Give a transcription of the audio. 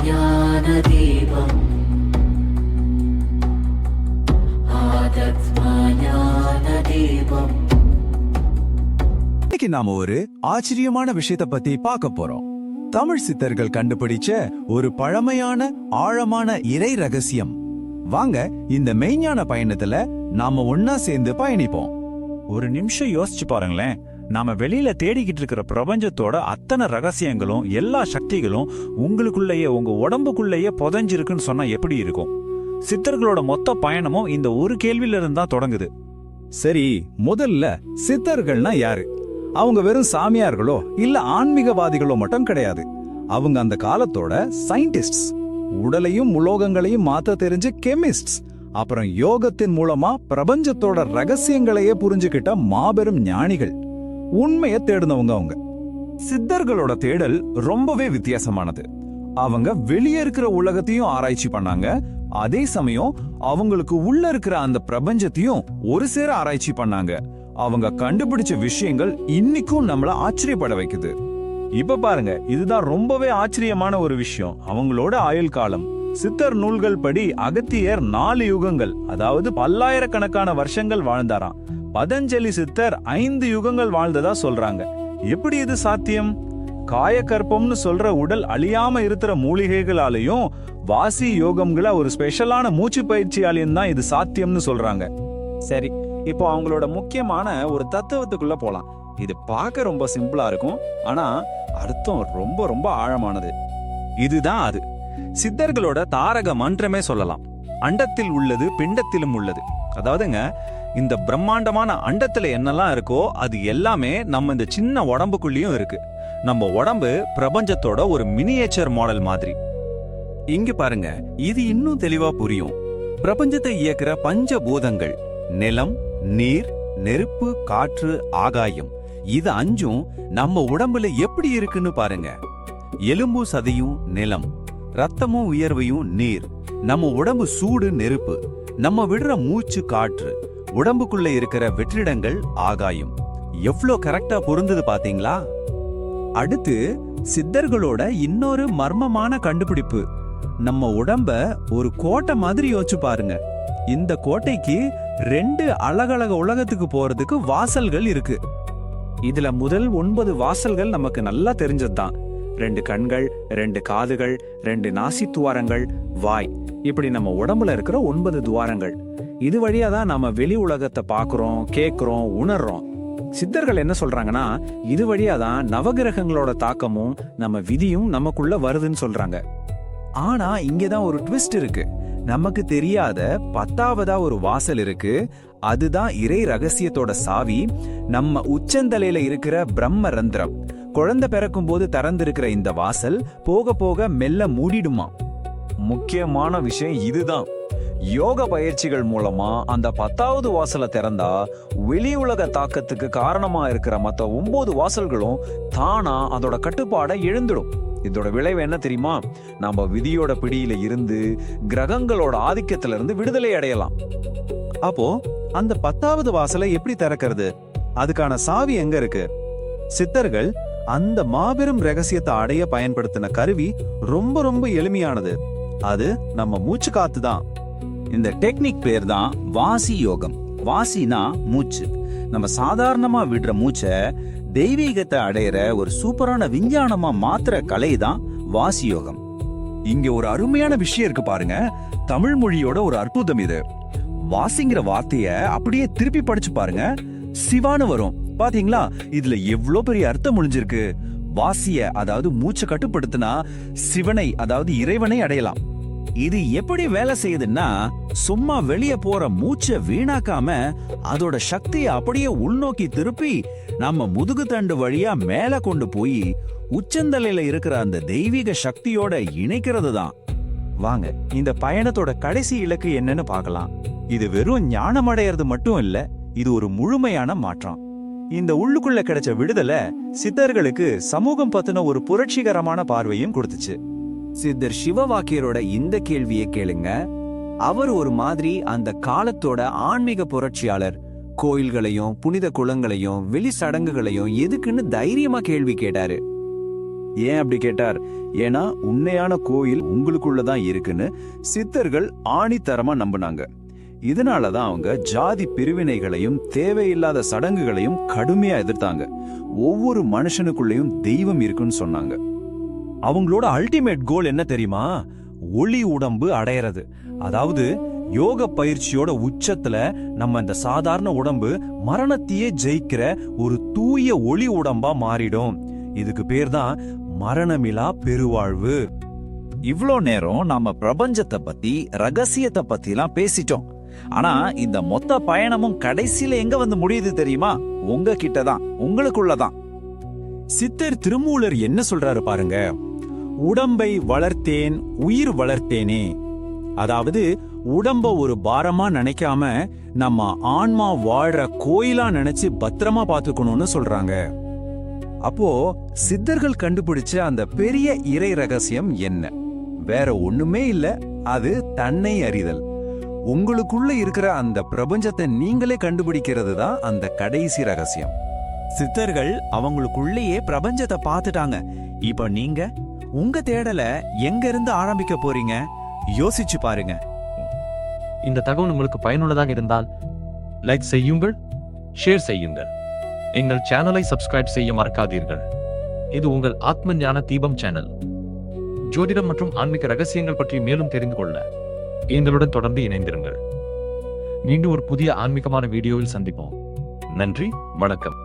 ஞானதீபம் ஆத்மா ஞானதீபம். இன்னைக்கு நாம ஒரு ஆச்சரியமான விஷயத்தை பத்தி பார்க்க போறோம். தமிழ் சித்தர்கள் கண்டுபிடிச்ச ஒரு பழமையான ஆழமான இறை ரகசியம். வாங்க இந்த மெய்ஞான பயணத்துல நாம ஒன்னா சேர்ந்து பயணிப்போம். ஒரு நிமிஷம் யோசிச்சு பாருங்களேன். நாம வெளியில தேடிக்கிட்டு இருக்கிற பிரபஞ்சத்தோட அத்தனை ரகசியங்களும் எல்லா சக்திகளும் உங்களுக்குள்ளேயே உங்க உடம்புக்குள்ளேயே புதைஞ்சிருக்குன்னு சொன்னா எப்படி இருக்கும்? சித்தர்களோட மொத்த பயணமும் இந்த ஒரு கேள்வியில இருந்தா தொடங்குது. சரி, முதல்ல சித்தர்கள்னா யாரு? அவங்க வெறும் சாமியார்களோ இல்ல ஆன்மீகவாதிகளோ மட்டும் கிடையாது. அவங்க அந்த காலத்தோட சயின்டிஸ்ட்ஸ், உடலையும் உலோகங்களையும் மாத்த தெரிஞ்ச கெமிஸ்ட்ஸ், அப்புறம் யோகத்தின் மூலமா பிரபஞ்சத்தோட ரகசியங்களையே புரிஞ்சுக்கிட்ட மாபெரும் ஞானிகள், உண்மையை தேடுனவங்க அவங்க. சித்தர்களோட தேடல் ரொம்பவே வித்தியாசமானது. அவங்க வெளியே இருக்கிற உலகத்தையும் ஆராய்ச்சி பண்ணாங்க, அதே சமயம் அவங்களுக்கு உள்ள இருக்கிற அந்த பிரபஞ்சத்தையும் ஒரு சேர ஆராய்ச்சி பண்ணாங்க. அவங்க கண்டுபிடிச்ச விஷயங்கள் இன்னைக்கும் நம்மள ஆச்சரியப்பட வைக்குது. இப்ப பாருங்க, இதுதான் ரொம்பவே ஆச்சரியமான ஒரு விஷயம். அவங்களோட ஆயுள் காலம் சித்தர் நூல்கள் படி அகத்தியர் 4 யுகங்கள், அதாவது பல்லாயிரக்கணக்கான வருஷங்கள் வாழ்ந்தாராம். பதஞ்சலி சித்தர் 5 யுகங்கள் வாழ்ந்ததா சொல்றாங்க. எப்படி இது சாத்தியம்? காயக்கற்பம்னு சொல்ற உடல் அழியாம இருக்கிற மூலிகைகளாலையும் வாசி யோகம்களை ஒரு ஸ்பெஷலான மூச்சு பயிற்சியாலையும் தான் இது சாத்தியம்னு சொல்றாங்க. சரி, இப்போ அவங்களோட முக்கியமான ஒரு தத்துவத்துக்குள்ள போலாம். இது பார்க்க ரொம்ப சிம்பிளா இருக்கும், ஆனா அர்த்தம் ரொம்ப ரொம்ப ஆழமானது. இதுதான் அது சித்தர்களோட தாரக மன்றமே சொல்லலாம். அண்டத்தில் உள்ளது பிண்டத்திலும் உள்ளது. அதாவதுங்க, இந்த பிரம்மாண்டமான அண்டத்துல என்னெல்லாம் இருக்கோ அது எல்லாமே நம்ம இந்த சின்ன உடம்புக்குள்ளேயும் இருக்கு. நம்ம உடம்பு பிரபஞ்சத்தோட ஒரு மினியேச்சர் மாடல் மாதிரி. இங்க பாருங்க, இது இன்னும் தெளிவா புரியும். பிரபஞ்சத்தை இயக்குற பஞ்சபூதங்கள் நிலம், நீர், நெருப்பு, காற்று, ஆகாயம், இது 5ம் நம்ம உடம்புல எப்படி இருக்குன்னு பாருங்க. எலும்பு சதையும் நிலம், ரத்தமும் உயர்வையும் நீர், நம்ம உடம்பு சூடு நெருப்பு, நம்ம விடுற மூச்சு காற்று, உடம்புக்குள்ள இருக்கிற வெற்றிடங்கள் ஆகாயம். எவ்ளோ கரெக்டா பொருந்தது பாத்தீங்களா? அடுத்து சித்தர்களோட இன்னொரு மர்மமான கண்டுபிடிப்பு. நம்ம உடம்ப ஒரு கோட்டை மாதிரி யோசிச்சு பாருங்க. இந்த கோட்டைக்கு 2 அழகழக உலகத்துக்கு போறதுக்கு வாசல்கள் இருக்கு. இதுல முதல் 9 வாசல்கள் நமக்கு நல்லா தெரிஞ்சதுதான். 2 கண்கள், 2 காதுகள், 2 நாசி துவாரங்கள், வாய், இப்படி நம்ம உடம்புல இருக்கிற 9 துவாரங்கள். இது வழியா தான் நம்ம வெளி உலகத்தை பாக்குறோம், கேட்கிறோம், உணர்றோம். சித்தர்கள் என்ன சொல்றாங்கன்னா, இது வழியா தான் நவகிரகங்களோட தாக்கமும் நம்ம விதியும் நமக்குள்ள வருதுன்னு சொல்றாங்க. ஆனா இங்கதான் ஒரு ட்விஸ்ட் இருக்கு. நமக்கு தெரியாத 10ஆவதா ஒரு வாசல் இருக்கு. அதுதான் இறை ரகசியத்தோட சாவி. நம்ம உச்சந்தலையில இருக்கிற பிரம்ம ரந்திரம். குழந்தை பிறக்கும் போது திறந்திருக்கிற இந்த வாசல் போக போக மெல்ல மூடிடுமா. முக்கியமான விஷயம் இதுதான். யோக பயிற்சிகள் மூலமா அந்த 10வது வாசலை திறந்தா வெளி உலக தாக்கத்துக்கு காரணமா இருக்கிற மத்த 9 வாசல்களும் தானா அதோட கட்டுப்பாடை இழந்துடும். இதோட விளைவு என்ன தெரியுமா? நம்ம விதியோட பிடியில இருந்து கிரகங்களோட ஆதிக்கத்துல இருந்து விடுதலை அடையலாம். அப்போ அந்த 10ஆவது வாசலை எப்படி திறக்கிறது? அதுக்கான சாவி எங்க இருக்கு? சித்தர்கள் அந்த மாபெரும் ரகசியத்தை அடைய பயன்படுத்தின கருவி ரொம்ப ரொம்ப எளிமையானது. அது நம்ம மூச்சு காத்து தான். இந்த டெக்னிக் பேர் தான் வாசி யோகம். வாசினா மூச்சு. நம்ம சாதாரணமா விடுற மூச்சை தெய்வீகத்தை அடையிற ஒரு சூப்பரான விஞ்ஞானமா மாத்திர கலை தான் வாசி யோகம். இங்க ஒரு அருமையான விஷயம் இருக்கு பாருங்க. தமிழ் மொழியோட ஒரு அற்புதம் இது. வாசிங்கிற வார்த்தைய அப்படியே திருப்பி படிச்சு பாருங்க, சிவான்னு வரும். பாத்தீங்களா? இதுல எவ்வளவு பெரிய அர்த்தம் ஒளிஞ்சிருக்கு. வாசிய, அதாவது மூச்சை கட்டுப்படுத்தினா சிவனை, அதாவது இறைவனை அடையலாம். இது எப்படி வேலை செய்யுதுன்னா, சும்மா வெளியே போற மூச்சை வீணாக்காம அதோட சக்தியை அப்படியே உள்நோக்கி திருப்பி நம்ம முதுகு தண்டு வழியா மேல கொண்டு போய் உச்சந்தலையில இருக்கிற அந்த தெய்வீக சக்தியோட இணைக்கிறது தான். வாங்க இந்த பயணத்தோட கடைசி இலக்கு என்னன்னு பார்க்கலாம். இது வெறும் ஞானம் அடையிறது மட்டும் இல்ல, இது ஒரு முழுமையான மாற்றம். இந்த உள்ளுக்குள்ள கிடைச்ச விடுதலை சித்தர்களுக்கு சமூகம் பத்தின ஒரு புரட்சிகரமான பார்வையும் கொடுத்துச்சு. சித்தர் சிவவாக்கியரோட இந்த கேள்வியை கேளுங்க. அவர் ஒரு மாதிரி அந்த காலத்தோட ஆன்மீக புரட்சியாளர். கோயில்களையும் புனித குளங்களையும் வெளி சடங்குகளையும் எதுக்குன்னு தைரியமா கேள்வி கேட்டாரு. ஏன் அப்படி கேட்டார்? ஏன்னா உண்மையான கோயில் உங்களுக்குள்ளதான் இருக்குன்னு சித்தர்கள் ஆணித்தரமா நம்பினாங்க. இதனாலதான் அவங்க ஜாதி பிரிவினைகளையும் தேவையில்லாத சடங்குகளையும் கடுமையா எதிர்த்தாங்க. ஒவ்வொரு மனுஷனுக்குள்ளேயும் தெய்வம் இருக்குன்னு சொன்னாங்க. அவங்களோட அல்டிமேட் கோல் என்ன தெரியுமா? ஒளி உடம்பு அடையறது. அதாவது யோக பயிற்சியோட உச்சத்துல நம்ம இந்த சாதாரண உடம்பு மரணத்தையே ஜெயிக்கிற ஒரு தூய ஒளி உடம்பா மாறிடும். இதுக்கு பேர் தான் மரணமிலா பெருவாழ்வு. இவ்ளோ நேரம் நாம பிரபஞ்சத்தை பத்தி ரகசியத்தை பத்திலாம் பேசிட்டோம். ஆனா இந்த மொத்த பயணமும் கடைசியில எங்க வந்து முடியுது தெரியுமா? உங்க கிட்டதான், உங்களுக்குள்ளதான். சித்தர் திருமூலர் என்ன சொல்றாரு பாருங்க. உடம்பை வளர்த்தேன் உயிர் வளர்த்தேனே. அதாவது உடம்ப ஒரு பாரமா நினைக்காம நம்ம ஆன்மா வாழ்ற கோயிலா நினைச்சு பத்திரமா பாத்துக்கணும்னு சொல்றாங்க. அப்போ சித்தர்கள் கண்டுபிடிச்ச அந்த பெரிய இறை ரகசியம் என்ன? வேற ஒண்ணுமே இல்ல, அது தன்னை அறிதல். உங்களுக்குள்ள இருக்கிற அந்த பிரபஞ்சத்தை நீங்களே கண்டுபிடிக்கிறது தான் அந்த கடைசி ரகசியம். சித்தர்கள் அவங்களுக்குள்ளேயே பிரபஞ்சத்தை பார்த்துட்டாங்க. இப்ப நீங்க உங்க தேடலை எங்க இருந்து ஆரம்பிக்க போறீங்க? யோசிச்சு பாருங்க. இந்த தகவல் உங்களுக்கு பயனுள்ளதாக இருந்தால் லைக் செய்யுங்கள், ஷேர் செய்யுங்கள். எங்கள் சேனலை சப்ஸ்கிரைப் செய்ய மறக்காதீர்கள். இது உங்கள் ஆத்ம ஞான தீபம் சேனல். ஜோதிடம் மற்றும் ஆன்மீக ரகசியங்கள் பற்றி மேலும் தெரிந்து கொள்ள எங்களுடன் தொடர்ந்து இணைந்திருங்கள். மீண்டும் ஒரு புதிய ஆன்மீகமான வீடியோவில் சந்திப்போம். நன்றி, வணக்கம்.